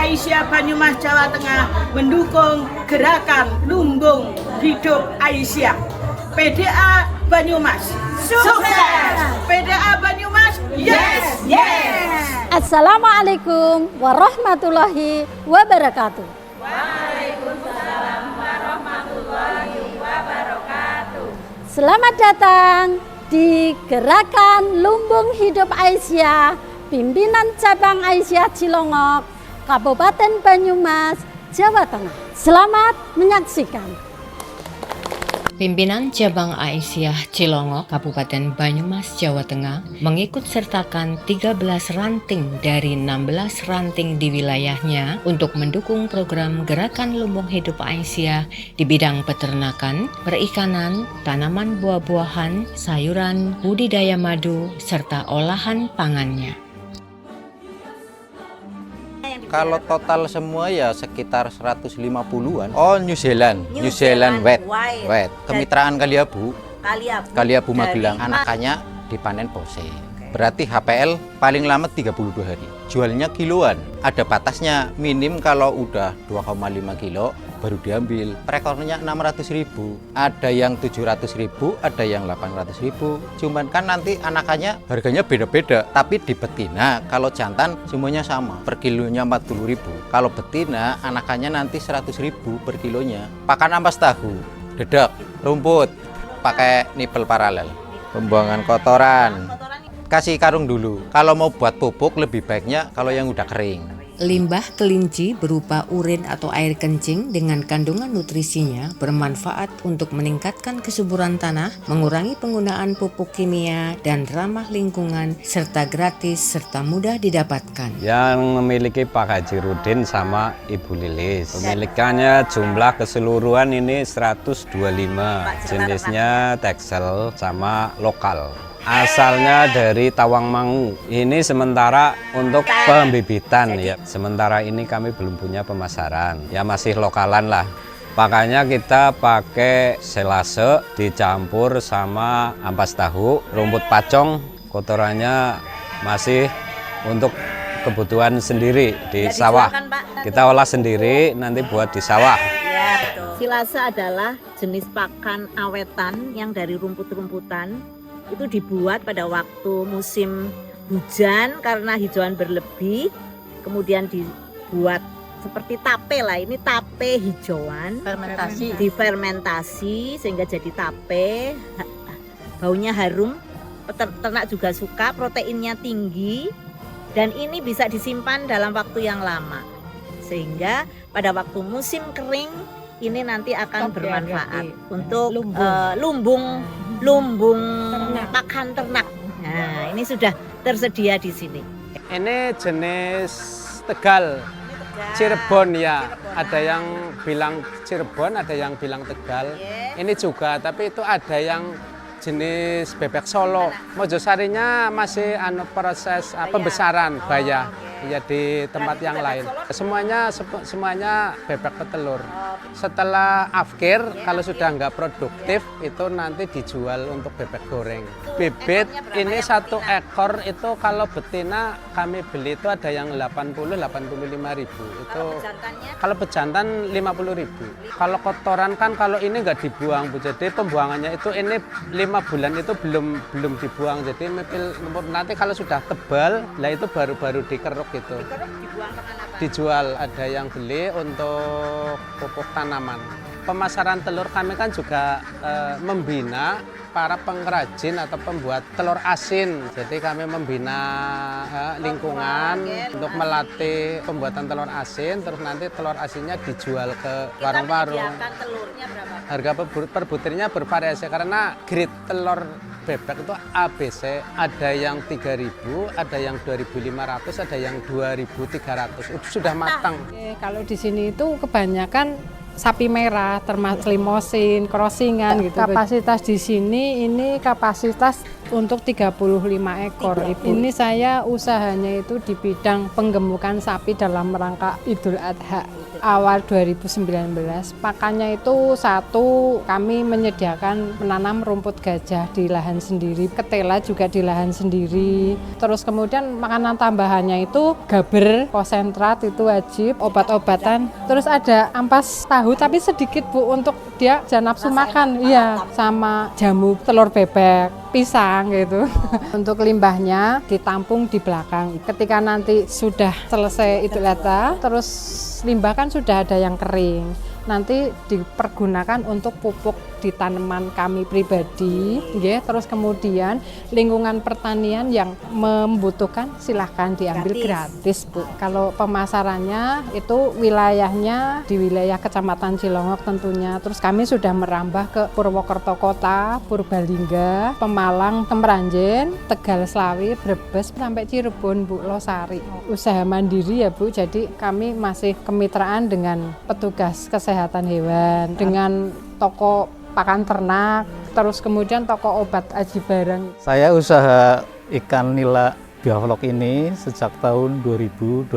Aisyah Banyumas Jawa Tengah mendukung gerakan Lumbung Hidup Aisyah. PDA Banyumas sukses. PDA Banyumas yes. Assalamualaikum warahmatullahi wabarakatuh. Waalaikumsalam warahmatullahi wabarakatuh. Selamat datang di Gerakan Lumbung Hidup Aisyah, Pimpinan Cabang Aisyah Cilongok, Kabupaten Banyumas, Jawa Tengah. Selamat menyaksikan. Pimpinan Cabang Aisyah Cilongok, Kabupaten Banyumas, Jawa Tengah mengikut sertakan 13 ranting dari 16 ranting di wilayahnya untuk mendukung program Gerakan Lumbung Hidup Aisyah di bidang peternakan, perikanan, tanaman buah-buahan, sayuran, budidaya madu, serta olahan pangannya. Kalau total semua ya sekitar 150-an. Oh, New Zealand White. Kemitraan Kaliabu Magelang. Anakannya dipanen pose. Berarti HPL paling lama 32 hari. Jualnya kiloan. Ada batasnya, minim kalau udah 2,5 kilo baru diambil. Rekornya 600.000. Ada yang 700.000, ada yang 800.000. Cuman kan nanti anakannya harganya beda-beda. Tapi di betina kalau jantan semuanya sama. Per kilonya 40.000. Kalau betina anakannya nanti 100.000 per kilonya. Pakan ampas tahu, dedek, rumput, pakai nipel paralel. Pembuangan kotoran. Kasih karung dulu. Kalau mau buat pupuk lebih baiknya kalau yang udah kering. Limbah kelinci berupa urin atau air kencing dengan kandungan nutrisinya bermanfaat untuk meningkatkan kesuburan tanah, mengurangi penggunaan pupuk kimia, dan ramah lingkungan, serta gratis serta mudah didapatkan. Yang memiliki Pak Haji Rudin sama Ibu Lilis. Pemilikannya jumlah keseluruhan ini 125. Jenisnya Texel sama lokal. Asalnya dari Tawangmangu. Ini sementara untuk pembibitan ya. Sementara ini kami belum punya pemasaran. Ya masih lokalan lah. Makanya kita pakai selase dicampur sama ampas tahu, rumput pacong, kotorannya masih untuk kebutuhan sendiri di sawah. Kita olah sendiri nanti buat di sawah. Ya, betul. Silase adalah jenis pakan awetan yang dari rumput-rumputan. Itu dibuat pada waktu musim hujan karena hijauan berlebih, kemudian dibuat seperti tape lah, ini tape hijauan, difermentasi sehingga jadi tape, baunya harum, peternak juga suka, proteinnya tinggi, dan ini bisa disimpan dalam waktu yang lama, sehingga pada waktu musim kering ini nanti akan bermanfaat untuk lumbung pakan ternak. Nah, ini sudah tersedia di sini. Ini jenis Tegal, Cirebon ya. Ada yang bilang Cirebon, ada yang bilang Tegal. Ini juga, tapi itu ada yang jenis bebek Solo. Mojosarinya masih proses pembesaran baya. Ya di tempat yang lain. Semuanya bebek petelur. Setelah afkir, kalau sudah nggak produktif, itu nanti dijual untuk bebek goreng. Bibit ini 1 ekor itu kalau betina kami beli itu ada yang 85.000. Itu kalau bejantan 50.000. Kalau kotoran kan kalau ini nggak dibuang Bu. Jadi pembuangannya itu ini 5 bulan itu belum dibuang. Jadi nanti kalau sudah tebal, lah itu baru dikeruk gitu. Dijual, ada yang beli untuk pupuk tanaman. Pemasaran telur kami kan juga membina para pengrajin atau pembuat telur asin. Jadi kami membina lingkungan untuk melatih pembuatan telur asin, terus nanti telur asinnya dijual ke warung-warung. Harga per butirnya bervariasi karena grade telur bebek itu ABC, ada yang 3.000, ada yang 2.500, ada yang 2.300. Sudah matang. Kalau di sini itu kebanyakan sapi merah, termasuk limosin, crossingan gitu. Kapasitas di sini ini kapasitas untuk 35 ekor. Ini saya usahanya itu di bidang penggemukan sapi dalam rangka Idul Adha. Awal 2019, pakannya itu satu, kami menyediakan menanam rumput gajah di lahan sendiri, ketela juga di lahan sendiri. Terus kemudian makanan tambahannya itu gaber, konsentrat itu wajib, obat-obatan. Terus ada ampas tahu tapi sedikit Bu untuk dia jangan nafsu makan. Iya, sama jamu telur bebek, pisang gitu. Untuk limbahnya ditampung di belakang. Ketika nanti sudah selesai Idul Adha, terus limbah kan sudah ada yang kering. Nanti dipergunakan untuk pupuk di tanaman kami pribadi, ya. Terus kemudian lingkungan pertanian yang membutuhkan silahkan diambil gratis, Bu. Kalau pemasarannya itu wilayahnya di wilayah Kecamatan Cilongok tentunya. Terus kami sudah merambah ke Purwokerto Kota, Purbalingga, Pemalang, Kemeranjen, Tegal Slawi, Brebes sampai Cirebon, Bu, Losari. Usaha mandiri ya, Bu. Jadi kami masih kemitraan dengan petugas kesehatan hewan, dengan toko pakan ternak, terus kemudian toko obat Aji Barang. Saya usaha ikan nila bioflok ini sejak tahun 2022.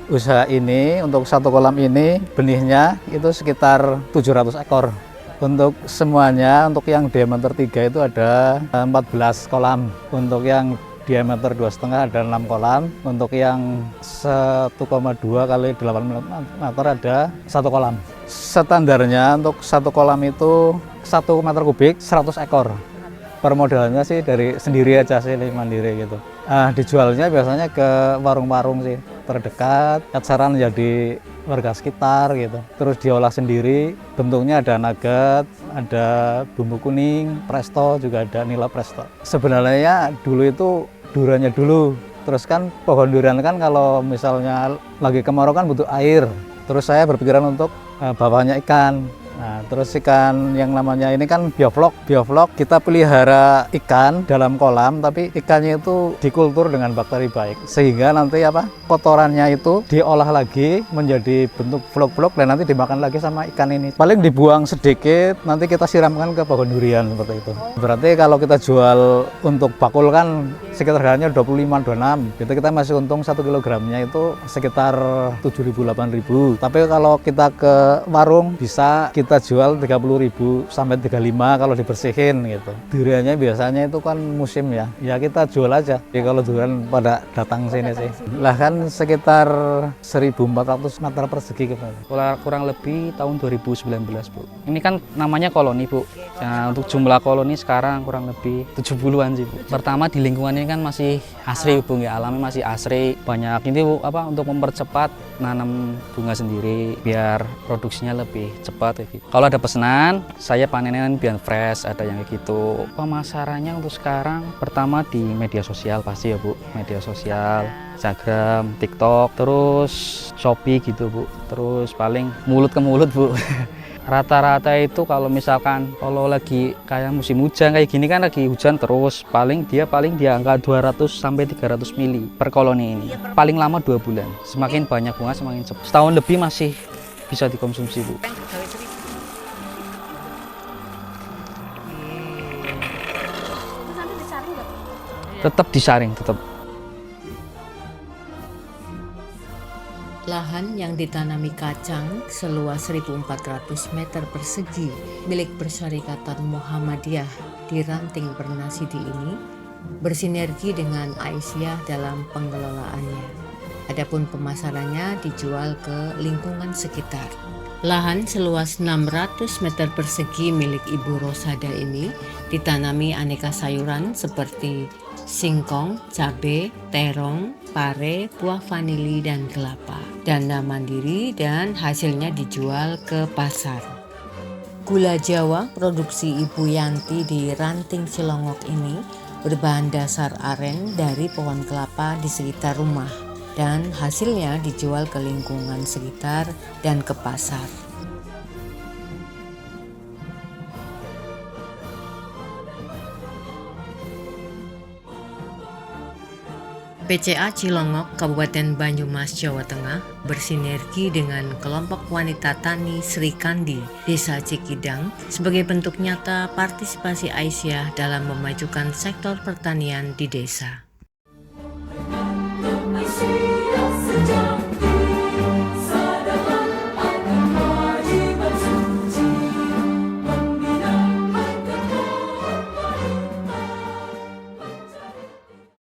Usaha ini untuk satu kolam ini benihnya itu sekitar 700 ekor. Untuk semuanya, untuk yang diameter 3 itu ada 14 kolam. Untuk yang diameter 2,5 ada 6 kolam. Untuk yang 1,2 kali 8 meter ada 1 kolam. Standarnya untuk satu kolam itu 1 meter kubik 100 ekor. Permodalannya sih dari sendiri aja sih, mandiri gitu. Dijualnya biasanya ke warung-warung sih terdekat, saran jadi warga sekitar gitu. Terus diolah sendiri, bentuknya ada nugget, ada bumbu kuning, presto, juga ada nila presto. Sebenarnya dulu itu duriannya dulu. Terus kan pohon durian kan kalau misalnya lagi kemarau kan butuh air. Terus saya berpikiran untuk bawahnya ikan. Nah, terus ikan yang namanya ini kan bioflok. Bioflok kita pelihara ikan dalam kolam, tapi ikannya itu dikultur dengan bakteri baik. Sehingga nanti kotorannya itu diolah lagi menjadi bentuk vlog-vlog dan nanti dimakan lagi sama ikan ini. Paling dibuang sedikit, nanti kita siramkan ke pohon durian seperti itu. Berarti kalau kita jual untuk bakul kan sekitar harganya 25-26. Jadi kita masih untung 1 kilogramnya itu sekitar 7.000-8.000. Tapi kalau kita ke warung bisa kita jual 30.000 sampai 35 kalau dibersihin gitu. Duriannya biasanya itu kan musim ya. Ya kita jual aja. Jadi kalau durian pada datang sini sih. Lah kan sekitar 1.400 meter persegi gitu. Kurang lebih tahun 2019, Bu. Ini kan namanya koloni, Bu. Nah, untuk jumlah koloni sekarang kurang lebih 70-an sih, Bu. Pertama di lingkungan ini kan masih asri, Bu, ya, alamnya masih asri. Banyak ini, Bu, untuk mempercepat nanam bunga sendiri biar produksinya lebih cepat kayak gitu. Kalau ada pesanan, saya panenin biar fresh, ada yang kayak gitu. Pemasarannya untuk sekarang pertama di media sosial pasti ya, Bu. Media sosial, Instagram, TikTok, terus Shopee gitu, Bu. Terus paling mulut ke mulut, Bu. Rata-rata itu kalau misalkan kalau lagi kayak musim hujan kayak gini kan lagi hujan terus, paling dia angka 200 sampai 300 mili per koloni ini. Paling lama 2 bulan. Semakin banyak bunga semakin cepat. Setahun lebih masih bisa dikonsumsi, Bu. Tetap disaring, tetap. Lahan yang ditanami kacang seluas 1.400 meter persegi milik Persyarikatan Muhammadiyah di Ranting Bernasidi ini bersinergi dengan Aisyah dalam pengelolaannya. Adapun pemasarannya dijual ke lingkungan sekitar. Lahan seluas 600 meter persegi milik Ibu Rosada ini ditanami aneka sayuran seperti singkong, cabai, terong, pare, buah vanili, dan kelapa. Dana mandiri dan hasilnya dijual ke pasar. Gula Jawa produksi Ibu Yanti di Ranting Cilongok ini berbahan dasar aren dari pohon kelapa di sekitar rumah dan hasilnya dijual ke lingkungan sekitar dan ke pasar. PCA Cilongok, Kabupaten Banyumas, Jawa Tengah bersinergi dengan kelompok wanita tani Sri Kandi, Desa Cikidang sebagai bentuk nyata partisipasi Aisyah dalam memajukan sektor pertanian di desa.